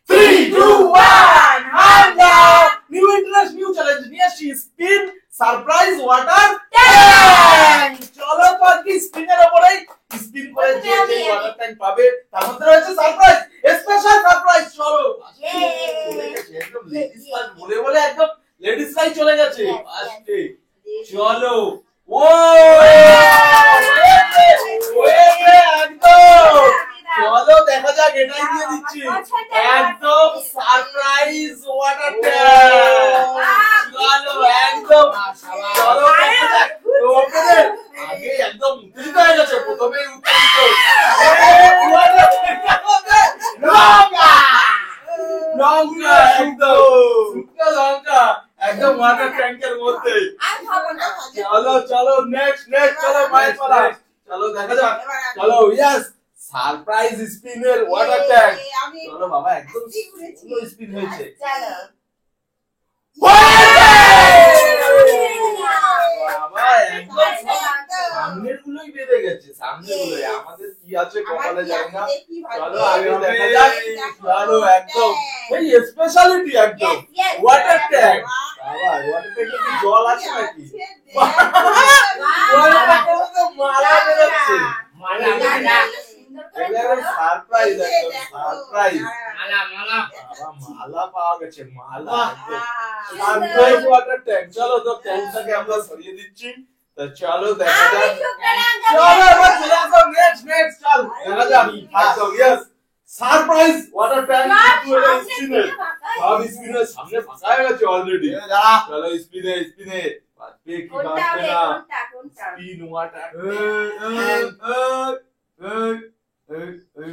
3, 2, 1, Hanga! New interest, new challenge. Niye she spin surprise water tank. চলো তো আজকে স্পিনের উপরে স্পিন করে যে ওয়াটার ট্যাঙ্ক পাবে তার মধ্যে রয়েছে সারপ্রাইজ, স্পেশাল সারপ্রাইজ। চলো একদম লেডিস ফার্স্ট বলে বলে একদম লেডিস রাই চলে গেছে ফার্স্টে। চলো ও একদম চলো দেখা যাক, এটাই দিয়ে দিচ্ছি একদম সারপ্রাইজ ওয়াটার ট্যাঙ্ক। চলো একদম চলো দেখা যাক। আগে একদম উত্তেজিত হয়ে গেছে, প্রথমেই উত্তেজিত লঙ্কা একদম ওয়াটার ট্যাঙ্কের মধ্যে। চলো চলো নেক্সট চলো মায়ের পালা। চলো দেখা যাক। চলো ইয়েস সারপ্রাইজ স্পিনের ওয়াটার ট্যাঙ্ক। চলো বাবা একদম স্পিন হয়েছে। সামনের গুলোই বেঁধে গেছে, সামনের গুলোই। আমাদের কি আছে কপালে জানি না। চলো আগে দেখা যাক। চলো একদম এই স্পেশালিটি একদম ওয়াটার ট্যাঙ্ক। বাবা ওয়াটার ট্যাঙ্কে কি জল আছে নাকি? ওয়াটার ট্যাঙ্কে তো মালা বেরোচ্ছে। সারপ্রাইজ একদম সারপ্রাইজ মালা পাওয়া গেছে, মালা সারপ্রাইজ ওয়াটার ট্যাঙ্ক। চলো তো ট্যাঙ্কটাকে আমরা সরিয়ে দিচ্ছি। তো চলো দেখা যাক। চলো এবার চলে আসো নেক্সট চল দেখা যাক। একদম ইয়েস সারপ্রাইজ ওয়াটার ট্যাঙ্ক কিন্তু এটা স্পিনে সব স্পিনের সামনে ফাঁকা হয়ে গেছে অলরেডি। চলো স্পিনে বাজবে কি বাজবে না স্পিন ওয়াটার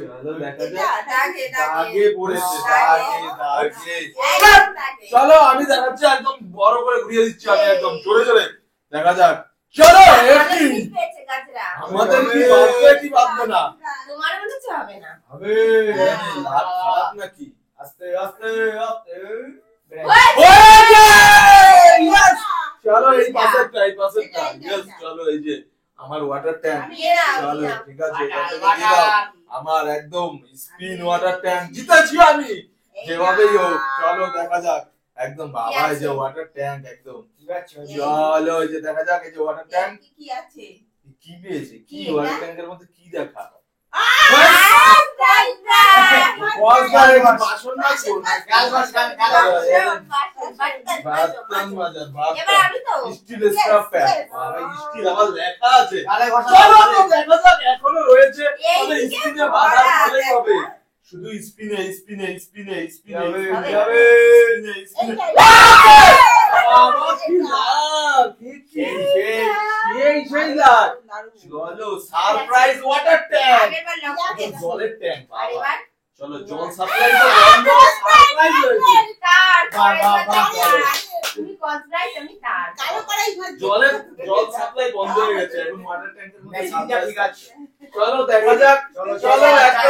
চলো দেখা যাক। আগে পড়েছে দাগে। চলো আমি দেখাচ্ছি একদম বড় করে ঘুরিয়ে দিচ্ছি আমি একদম জোরে জোরে দেখা যাক। চলো আমাদের কি বাজবে কি বাজবে না? তোমার মনে হচ্ছে হবে না, হবে লাভ খারাপ নাকি? আস্তে আস্তে আস্তে চলো এই পাশেরটা ইয়েস চলো এই যে আমার ওয়াটার ট্যাঙ্ক। চলো ঠিক আছে আমার একদম স্পিন ওয়াটার ট্যাঙ্ক জিতেছি আমি যেভাবেই হোক। চলো দেখা যাক একদম বাবা এই যে ওয়াটার ট্যাঙ্ক একদম। চলো এই যে দেখা যাক এই যে ওয়াটার ট্যাঙ্ক কি আছে, কি পেয়েছে, কি ওয়াটার ট্যাঙ্কের মধ্যে কি দেখা এখনো রয়েছে শুধু স্পিনে স্পিনে স্পিনে স্পিনে চলো সারপ্রাইজ ওয়াটার ট্যাঙ্ক জলের ট্যাঙ্ক। চলো জল সাপ্লাই তো বন্ধ, সারপ্রাইজ হয়েছে। জল সাপ্লাই বন্ধ হয়ে গেছে, এখন ওয়াটার ট্যাঙ্কের মধ্যে ঠিক আছে। চলো দেখা যাক। চলো একটা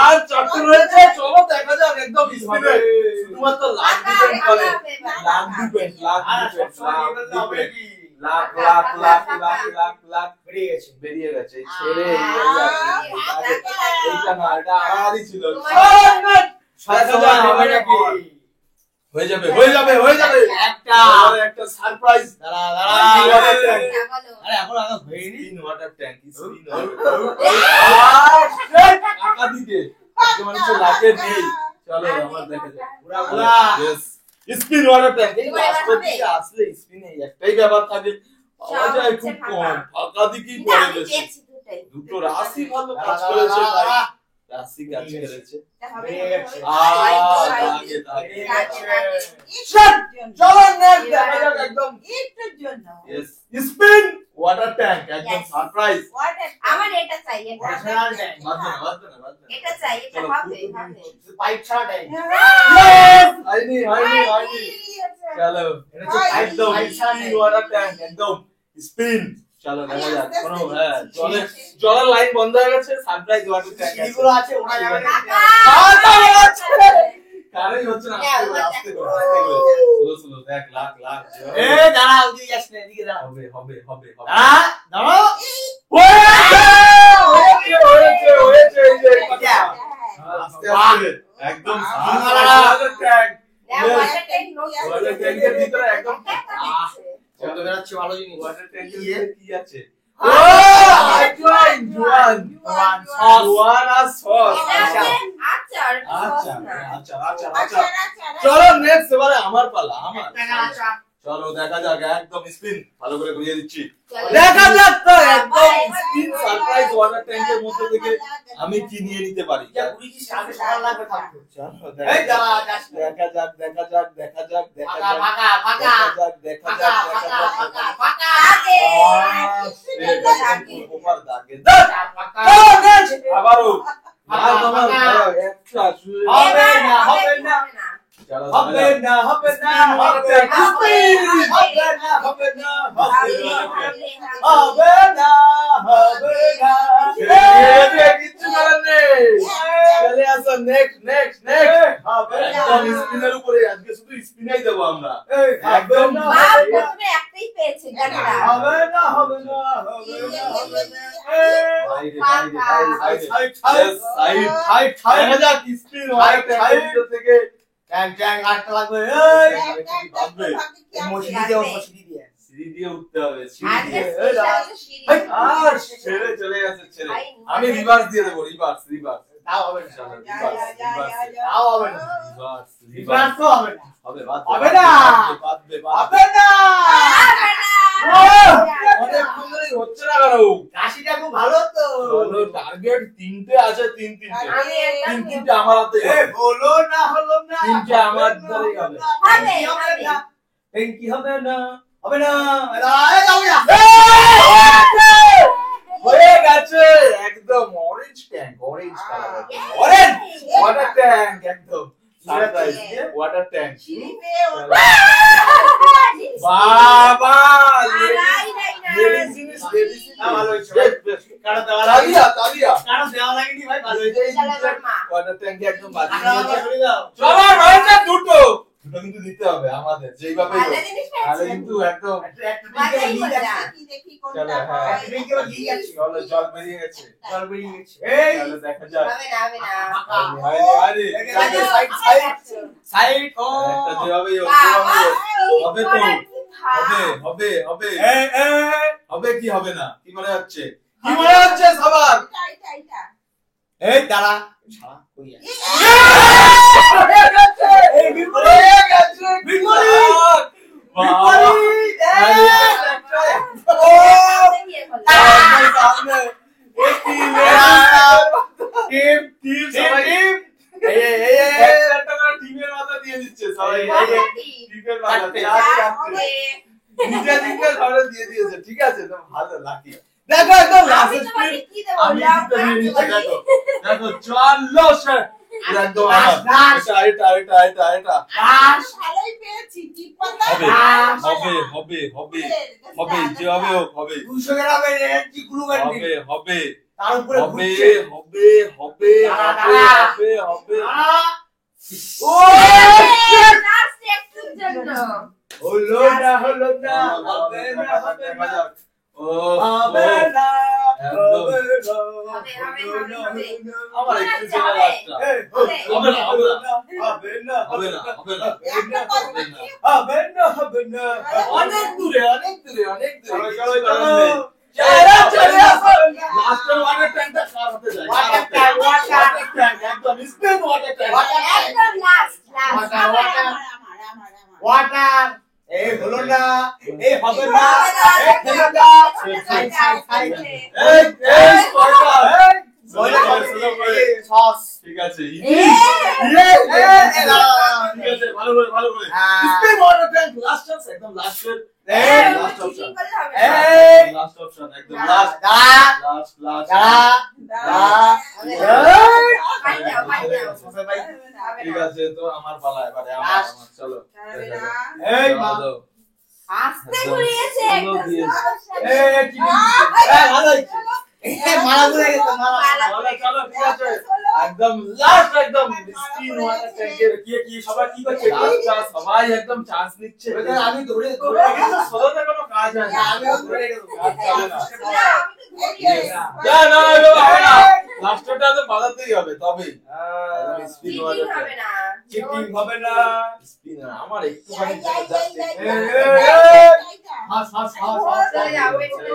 আর চারটে রয়েছে। চলো দেখা যাক একদম স্পিনে শুধুমাত্র লাখ ডিপেন্ড করে লাখ ডিপেন্ড লাখ লাখ লাখ লাখ লাখ লাখ বেরিয়ে গেছে ছেড়ে এইটা না এটা আড়াআড়ি ছিল। হয়ে যাবে একটা সারপ্রাইজ। আরে এখন আগে হয়নি ওয়াটার ট্যাঙ্ক স্পিন টাকা দিতে মানুষের লাগে নেই। চলো আমার দেখা যাক পুরা यस স্পিন ওয়াটার ট্যাঙ্ক। এই রাস্তা থেকে আসলে স্পিনে একটাই ব্যাপার থাকে পাওয়া যায় খুব কম, ফাঁকা দিকেই পড়ে গেছে। দুটো রাশি ভালো কাজ করেছে, রাশি কাজ করেছে। চলো নেক্সট দেখা যাক একদম একটুর জন্য यस স্পিন ওয়াটার ট্যাঙ্ক একদম সারপ্রাইজ। আমার এটা চাই, এটা ন্যাশনাল ট্যাঙ্ক বাজনা এটা চাই, এটা হবে পাইপ ছাড়া ট্যাঙ্ক। আইনি চলো এটা একদম স্পিন ওয়াটার ট্যাঙ্ক একদম স্পিন। চলো দেখা যাক কোন জলের লাইন বন্ধ হয়ে গেছে, সারপ্রাইজ ওয়াটার ট্যাঙ্ক এগুলো আছে ওরা যাবে না। কারই হচ্ছে না আস্তে করে স্লো দেখ লাখ লাখ দাঁড়াও তুই আসলে এদিকে দাঁড়াও। হবে দাঁড়াও হয়েছে এই যে আস্তে আস্তে একদম একদম water tank water tank no water ট্যাঙ্কের ভিতরে একদম কত বেরাচ্ছে ভালো জিনিস ওয়াটার ট্যাঙ্কের ইয়ে। ভিতরে কি আছে ও জোয়ান আর সস আচার আচ্ছা চলো নেক্সট এবারে আমার পালা আমার চলো দেখা যাক একদম স্পিন ভালো করে ঘুরিয়ে দিচ্ছি দেখা যাক তো একদম স্পিন সারপ্রাইজ ওয়াটার ট্যাঙ্কের মধ্যে থেকে আমি কি নিয়ে নিতে পারি যা পুরি কি সামনে সবার লাগবে থাকবে চলো এই দাঁড়া যাস না। দেখা যাক ফাঁকা ফাঁকা দেখা যাক ফাঁকা ফাঁকা উপর দাগে দাগ ফাঁকা চলো নেক্সট আবারও ফাঁকা, আর তোমার ফাঁকা। একটা শুয়ে হবে না, হবে না। চলো হবে না হবে না হবে না হবে না হবে না হবে না কিচ্ছু করার নেই চলে আসো নেক্সট হবে না একদম স্পিনের উপরে আজকে শুধু স্পিনাই দেবো আমরা একদম একদম প্রথমে একটাই পেয়েছে গানটা হবে না হবে না হবে না হবে না দেখা যাক স্পিন থেকে ট্যাং ট্যাং আটটা লাগবে এই মশলি দিয়ে সিঁড়ি দিয়ে উঠতে হবে সিঁড়ি আজকে দিয়ে স্পেশাল সিঁড়ি আর ছেড়ে চলে গেছে ছেড়ে আমি রিভার্স দিয়ে দেবো রিভার্স তাও হবে না চলো তাও হবে না রিভার্স রিভার্স তো হবে না হবে হবে না। বাদবে হবে না অনেকক্ষণ ধরেই হচ্ছে না কেন কাশিটা খুব ভালো তো চলো টার্গেট তিনটে আছে তিনটে আমি একটা তিনটে আমার হাতে এ হলো না তিনটে আমার দ্বারাই হবে হবে না কি হবে না হবে না এই যাও না হয়ে গেছে একদম orange tank orange colour orange water tank একদম সারপ্রাইজ ওয়াটার ট্যাঙ্ক বাবা ভালো হয়েছে কারণ দেওয়া তালিয়া তালিয়া কারণ দেওয়া লাগেনি ভাই ভালো হয়েছে ওয়াটার ট্যাঙ্কে একদম বাজি আমরা করে দাও চলো রয়েছে দুটো দুটো কিন্তু দিতে হবে আমাদের যেইভাবে হোক। তাহলে কিন্তু একদম চলো হ্যাঁ চলো জল বেরিয়ে গেছে এই চলো দেখা যাক সাইড ও একটা যেভাবেই হোক যেভাবেই হোক হবে হবে কি হবে না কি মনে হচ্ছে কি মনে হচ্ছে সবার এই দাঁড়া শালা কই আছে এই বিপরীত সামনে টিমের মাথা দিয়ে দিচ্ছে সবাই টিমের মাথা নিজে নিজে ধরে দিয়ে দিয়েছে ঠিক আছে তো ভালো লাকি দেখো একদম লাস্ট স্পিন আমি জিতে নিয়েছি দেখো দেখো চলো স্যার একদম এটা হবে যেভাবে হোক হবে 200 গ্রামের এনার্জি গ্লু গান্ডি হবে তার উপরে ঘুরছে হবে ও হলো না হবে না হবে না ও হবে না আমার একটু চলে আসছে হবে না অনেক দূরে চলে আসো লাস্টের ওয়াটার ট্যাঙ্কটা কার হাতে যায় ওয়াটার ট্যাঙ্ক একদম স্পিন ওয়াটার ট্যাঙ্ক ওয়াটার এই হলো না এই হবে না এই খেলো না এই কয়টা সস ঠিক আছে এই ঠিক আছে ভালো করে spin water tank last chance একদম লাস্টের লাস্ট অপশন একদম লাস্ট ঠিক আছে তো আমার পালা এবারে আমার চলো এই মা আস্তে ঘুরিয়েছে চলো দিয়েছে। এই ভালো হয়েছে মালা ঘুরে গেছে মালা চলো চলো ঠিক আছে একদম লাস্ট একদম স্পিন ওয়াটার ট্যাঙ্কের কি সবাই কি করছে সবাই একদম চান্স নিচ্ছে আমি ধরে কিন্তু সোলোতে কোনো কাজ হয় না আমি ধরে গেছি কাজ চলে না না, আমি তো ধরিয়ে না হবে না লাস্টটা তো বাজাতেই হবে তবেই স্পিন চিটিং ওয়াটার হবে না। চিটিং হবে না স্পিন আমার একটুখানি হাস হাস হাস চলে যাও, চলে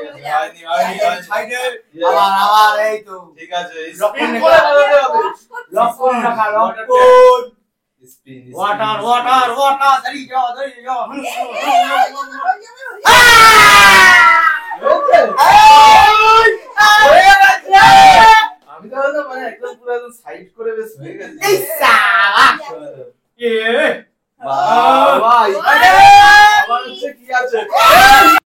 যাও। সাইডে আবার এই তো ঠিক আছে লক্ষণ স্পিন করে বাজাতে হবে লক্ষণ রাখা লক্ষণ স্পিন ওয়াটার ওয়াটার ওয়াটার ধরি যাও আমি তাহলে মানে একদম পুরো একদম সাইড করে বেশ হয়ে গেছে এই সালা এ বাবা আরে আমার হচ্ছে কি আছে